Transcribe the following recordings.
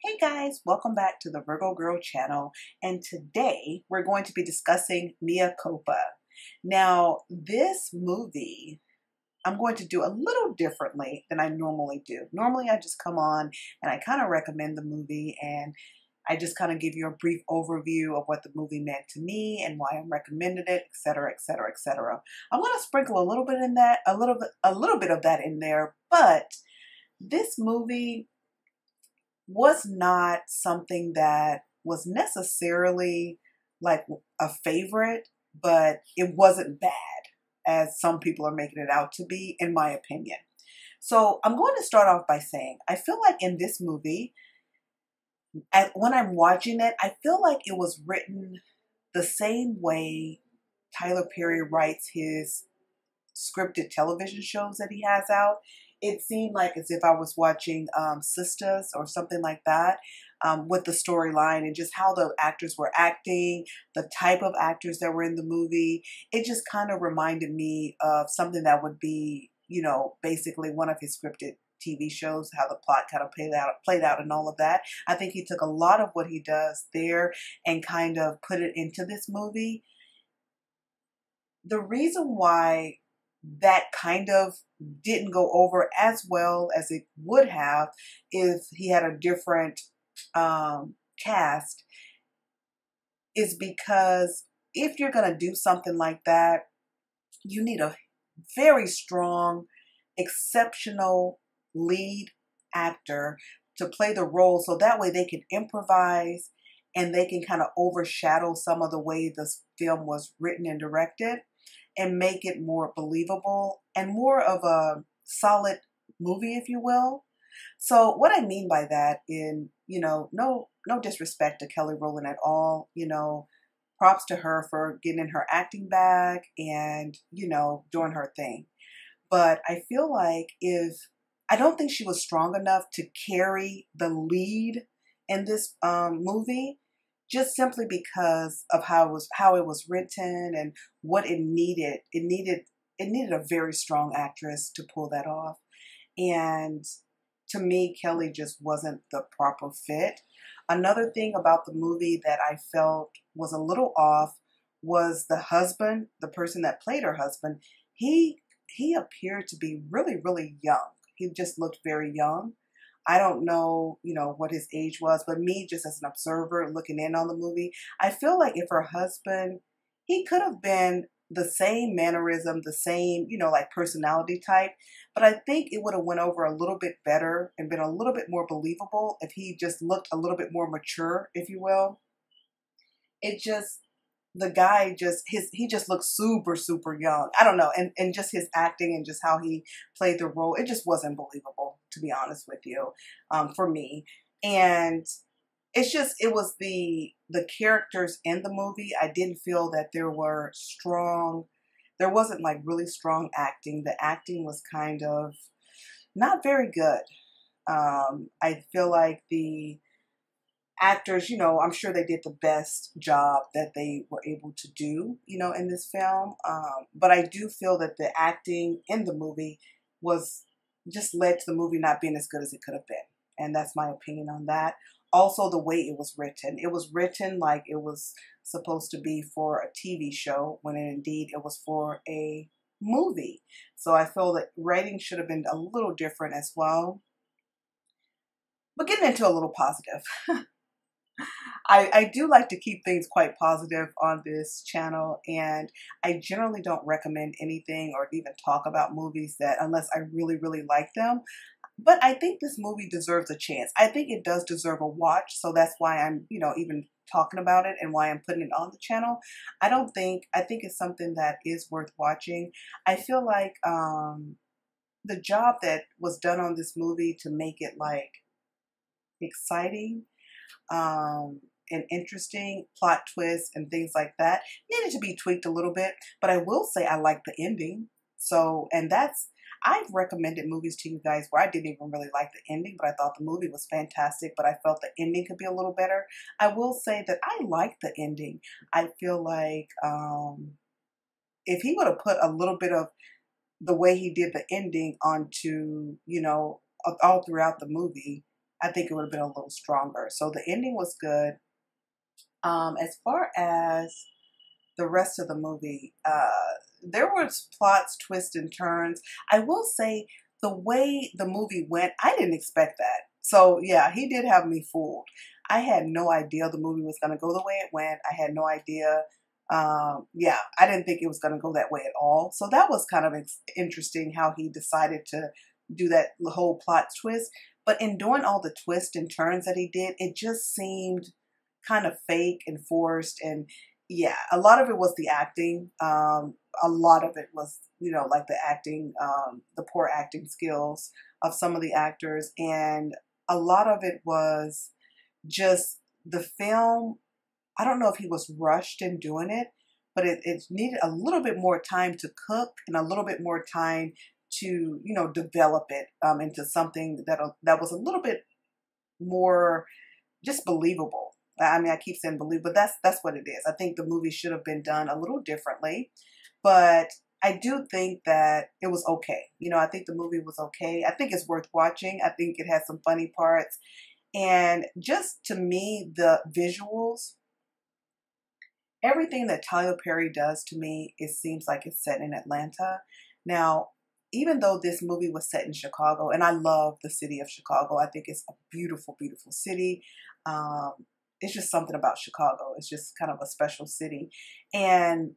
Hey guys, welcome back to the Virgo Girl channel, and today we're going to be discussing Mea Culpa. Now, this movie I'm going to do a little differently than I normally do. Normally I just come on and I kind of recommend the movie and I just kind of give you a brief overview of what the movie meant to me and why I'm recommending it, etc., etc., etc. I'm going to sprinkle a little bit in that, a little bit of that in there, but this movie was not something that was necessarily like a favorite, but it wasn't bad as some people are making it out to be, in my opinion. So I'm going to start off by saying, I feel like in this movie, when I'm watching it, I feel like it was written the same way Tyler Perry writes his scripted television shows that he has out. It seemed like as if I was watching Sisters or something like that, with the storyline and just how the actors were acting, the type of actors that were in the movie. It just kind of reminded me of something that would be, basically one of his scripted TV shows, how the plot kind of played out and all of that. I think he took a lot of what he does there and kind of put it into this movie. The reason why that kind of didn't go over as well as it would have if he had a different cast is because if you're going to do something like that, you need a very strong, exceptional lead actor to play the role so that way they can improvise and they can kind of overshadow some of the way this film was written and directed and make it more believable and more of a solid movie, if you will. So what I mean by that no disrespect to Kelly Rowland at all, props to her for getting her acting bag and, doing her thing. But I feel like I don't think she was strong enough to carry the lead in this movie, just simply because of how it was written and what it needed. It needed a very strong actress to pull that off. And to me, Kelly just wasn't the proper fit. Another thing about the movie that I felt was a little off was the husband, the person that played her husband. He appeared to be really, really young. He just looked very young. I don't know, what his age was, but me just as an observer looking in on the movie, I feel like if her husband, he could have been the same mannerism, the same, like personality type, but I think it would have went over a little bit better and been a little bit more believable if he just looked a little bit more mature, if you will. The guy he just looked super, super young. I don't know. And just his acting and just how he played the role, it just wasn't believable, to be honest with you, for me. And it was the characters in the movie. I didn't feel that there wasn't like really strong acting. The acting was kind of not very good. I feel like the actors, I'm sure they did the best job that they were able to do, in this film. But I do feel that the acting in the movie just led to the movie not being as good as it could have been. And that's my opinion on that. Also, the way it was written. It was written like it was supposed to be for a TV show when indeed it was for a movie. So I feel that writing should have been a little different as well. But getting into a little positive. I do like to keep things quite positive on this channel, and I generally don't recommend anything or even talk about movies unless I really, really like them. But I think this movie deserves a chance. I think it does deserve a watch, so that's why I'm, even talking about it and why I'm putting it on the channel. I think it's something that is worth watching. I feel like the job that was done on this movie to make it like exciting, and interesting plot twists and things like that needed to be tweaked a little bit. But I will say I like the ending. I've recommended movies to you guys where I didn't even really like the ending, but I thought the movie was fantastic, but I felt the ending could be a little better. I will say that I like the ending. I feel like if he would have put a little bit of the way he did the ending onto, all throughout the movie, I think it would have been a little stronger. So the ending was good. As far as the rest of the movie, there was plots, twists, and turns. I will say the way the movie went, I didn't expect that. So yeah, he did have me fooled. I had no idea the movie was going to go the way it went. I had no idea. Yeah, I didn't think it was going to go that way at all. So that was kind of interesting how he decided to do that whole plot twist. But in doing all the twists and turns that he did, it just seemed kind of fake and forced. And yeah, a lot of it was the acting. A lot of it was, like the acting, the poor acting skills of some of the actors. And a lot of it was just the film. I don't know if he was rushed in doing it, but it needed a little bit more time to cook and a little bit more time to, develop it into something that was a little bit more just believable. I mean, I keep saying believe, but that's what it is. I think the movie should have been done a little differently, but I do think that it was okay. I think the movie was okay. I think it's worth watching. I think it has some funny parts. And just to me, the visuals, everything that Tyler Perry does to me, it seems like it's set in Atlanta. Now, even though this movie was set in Chicago, and I love the city of Chicago, I think it's a beautiful, beautiful city. It's just something about Chicago. It's just kind of a special city. And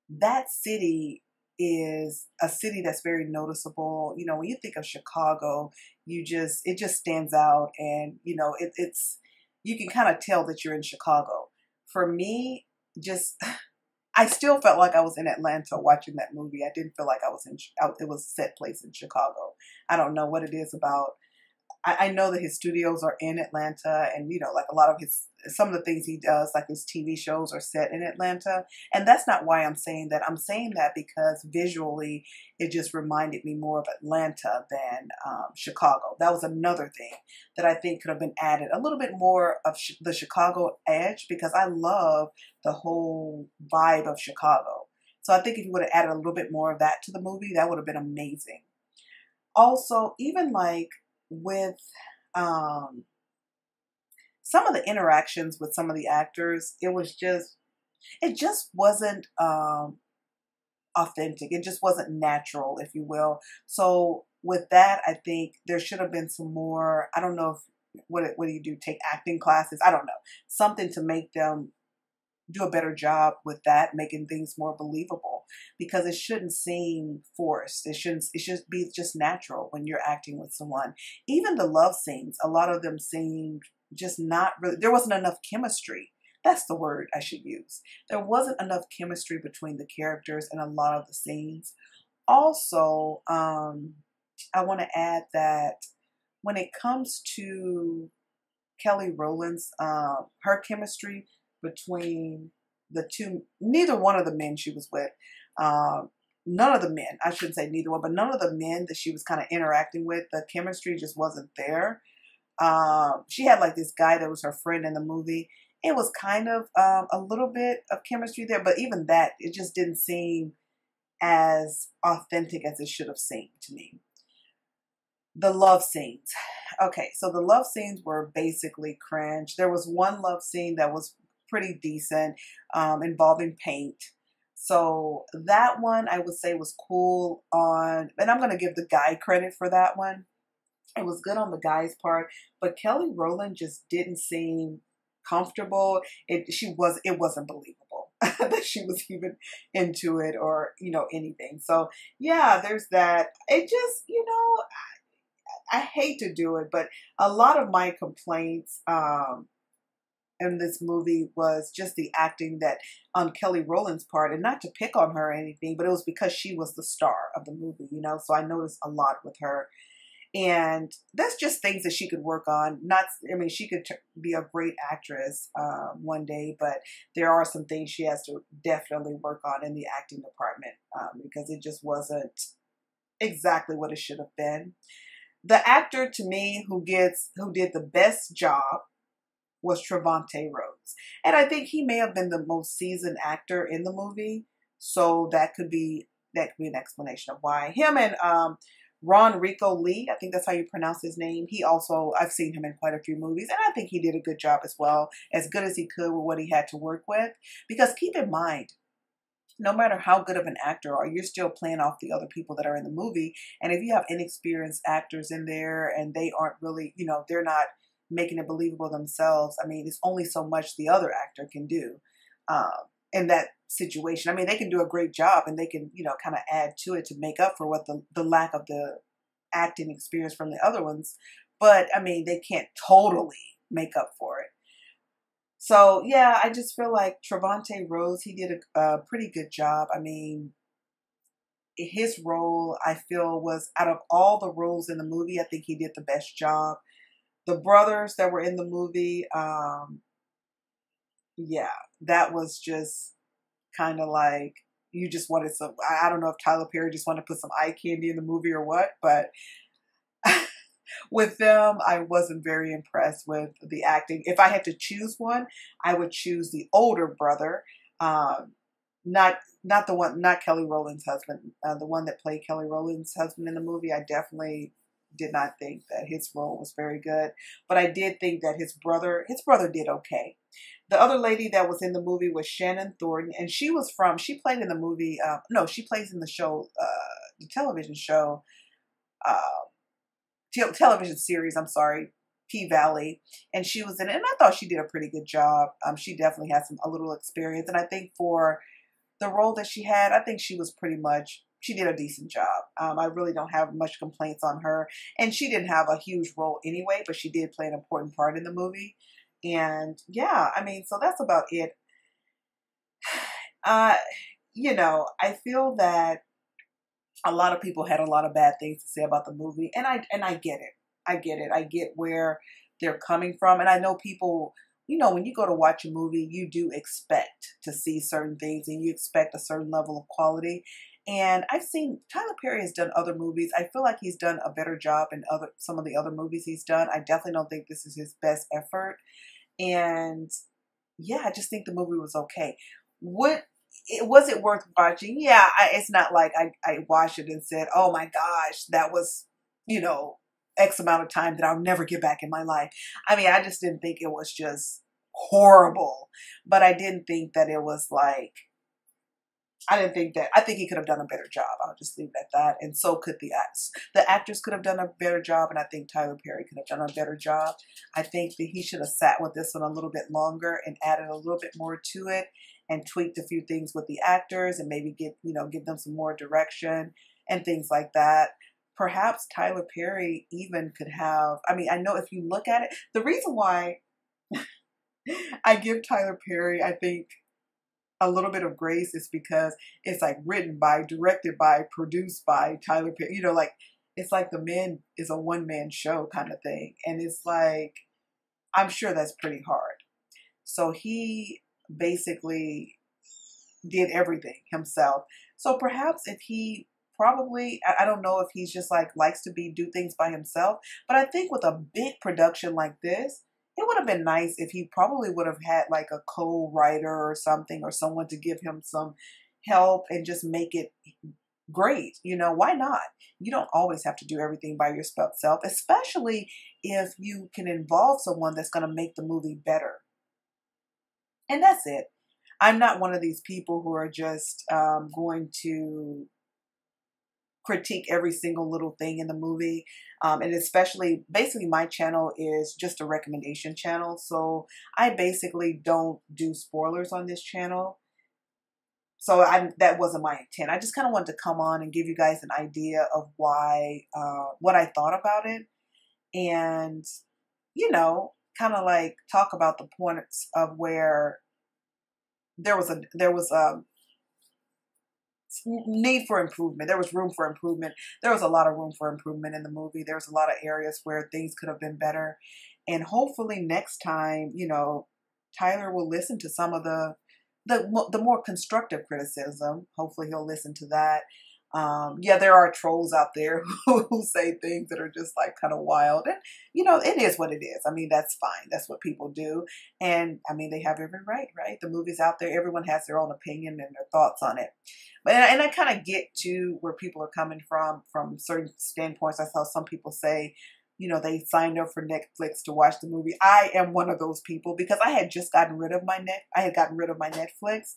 that city is a city that's very noticeable. When you think of Chicago, it just stands out, and it's you can kind of tell that you're in Chicago. For me, I still felt like I was in Atlanta watching that movie. I didn't feel like I was it was set place in Chicago. I don't know what it is about. I know that his studios are in Atlanta, and like a lot of some of the things he does, like his TV shows, are set in Atlanta. And that's not why I'm saying that. I'm saying that because visually, it just reminded me more of Atlanta than Chicago. That was another thing that I think could have been added, a little bit more of the Chicago edge, because I love the whole vibe of Chicago. So I think if you would have added a little bit more of that to the movie, that would have been amazing. Also, even like with some of the interactions with some of the actors, it just wasn't authentic. It just wasn't natural, if you will. So with that, I think there should have been some more. I don't know if what do you do? Take acting classes? I don't know. Something to make them do a better job with that, making things more believable, because it shouldn't seem forced. It should be just natural when you're acting with someone. Even the love scenes, a lot of them seemed just not really, there wasn't enough chemistry. That's the word I should use. There wasn't enough chemistry between the characters in a lot of the scenes. Also, I want to add that when it comes to Kelly Rowland's, her chemistry between the two, neither one of the men she was with, none of the men, I shouldn't say neither one, but none of the men that she was kind of interacting with, the chemistry just wasn't there. She had like this guy that was her friend in the movie. It was kind of a little bit of chemistry there, but even that, it just didn't seem as authentic as it should have seemed to me. The love scenes. Okay, so the love scenes were basically cringe. There was one love scene that was pretty decent, involving paint. So that one I would say was cool and I'm going to give the guy credit for that one. It was good on the guy's part, but Kelly Rowland just didn't seem comfortable. It wasn't believable that she was even into it or, anything. So yeah, there's that. It just, I hate to do it, but a lot of my complaints, in this movie was just the acting that on Kelly Rowland's part, and not to pick on her or anything, but it was because she was the star of the movie, so I noticed a lot with her. And that's just things that she could work on. She could be a great actress one day, but there are some things she has to definitely work on in the acting department because it just wasn't exactly what it should have been. The actor to me who did the best job was Trevante Rhodes. And I think he may have been the most seasoned actor in the movie. So that could be an explanation of why. Him and Ron Rico Lee, I think that's how you pronounce his name. He also, I've seen him in quite a few movies, and I think he did a good job as well, as good as he could with what he had to work with. Because keep in mind, no matter how good of an actor you are, you're still playing off the other people that are in the movie. And if you have inexperienced actors in there and they aren't really, they're not making it believable themselves, I mean, it's only so much the other actor can do in that situation. I mean, they can do a great job and they can, kind of add to it to make up for what the lack of the acting experience from the other ones. But I mean, they can't totally make up for it. So, yeah, I just feel like Trevante Rhodes, he did a pretty good job. I mean, his role, I feel, was out of all the roles in the movie, I think he did the best job. The brothers that were in the movie, yeah, that was just kind of like, you just wanted some, I don't know if Tyler Perry just wanted to put some eye candy in the movie or what, but with them, I wasn't very impressed with the acting. If I had to choose one, I would choose the older brother, not the one, not Kelly Rowland's husband, the one that played Kelly Rowland's husband in the movie. I definitely did not think that his role was very good, but I did think that his brother did okay. The other lady that was in the movie was Shannon Thornton, and she played in the movie. No, she plays in the show, the television show. Television series, I'm sorry, P-Valley, and she was in it, and I thought she did a pretty good job. She definitely had a little experience, and I think for the role that she had, I think she did a decent job. I really don't have much complaints on her, and she didn't have a huge role anyway, but she did play an important part in the movie, and yeah, I mean, so that's about it. I feel that a lot of people had a lot of bad things to say about the movie, and I get it. I get it. I get where they're coming from, and I know people, when you go to watch a movie, you do expect to see certain things, and you expect a certain level of quality. And I've seen Tyler Perry has done other movies. I feel like he's done a better job in some of the other movies he's done. I definitely don't think this is his best effort, and yeah, I just think the movie was okay. Was it worth watching? Yeah, it's not like I watched it and said, oh my gosh, that was, X amount of time that I'll never get back in my life. I mean, I just didn't think it was just horrible, but I didn't think that it was like, I think he could have done a better job. I'll just leave it at that. And so could the actors. The actors could have done a better job, and I think Tyler Perry could have done a better job. I think that he should have sat with this one a little bit longer and added a little bit more to it and tweaked a few things with the actors and maybe give them some more direction and things like that. Perhaps Tyler Perry even could have, I mean, I know if you look at it, the reason why I give Tyler Perry, I think, a little bit of grace is because it's like written by, directed by, produced by Tyler Perry. It's like the man is a one-man show kind of thing. And it's like, I'm sure that's pretty hard. So he basically did everything himself. So perhaps if he I don't know if he's just likes to do things by himself, but I think with a big production like this, it would have been nice if he probably would have had like a co-writer or something, or someone to give him some help and just make it great. Why not? You don't always have to do everything by yourself, especially if you can involve someone that's going to make the movie better. And that's it. I'm not one of these people who are just going to critique every single little thing in the movie. And basically my channel is just a recommendation channel. So I basically don't do spoilers on this channel. So that wasn't my intent. I just kind of wanted to come on and give you guys an idea of why, what I thought about it. And, kind of like talk about the points of where there was a need for improvement. There was room for improvement. There was a lot of room for improvement in the movie. There was a lot of areas where things could have been better. And hopefully next time, Tyler will listen to some of the more constructive criticism. Hopefully he'll listen to that. Yeah, there are trolls out there who say things that are just like kind of wild. And, you know, it is what it is. I mean, that's fine. That's what people do. And I mean, they have every right, right? The movie's out there. Everyone has their own opinion and their thoughts on it. But, and I kind of get to where people are coming from certain standpoints. I saw some people say, you know, they signed up for Netflix to watch the movie. I am one of those people because I had just gotten rid of I had gotten rid of my Netflix,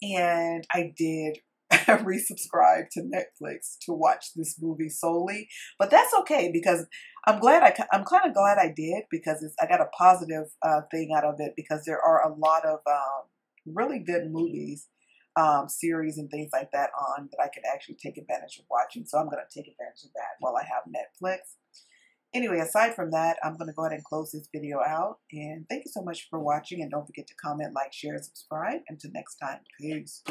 and I did resubscribe to Netflix to watch this movie solely. But that's okay because I'm kind of glad I did because I got a positive thing out of it because there are a lot of really good movies, series and things like that on that I could actually take advantage of watching. So I'm going to take advantage of that while I have Netflix. Anyway, aside from that, I'm going to go ahead and close this video out. And thank you so much for watching. And don't forget to comment, like, share, and subscribe. Until next time, peace.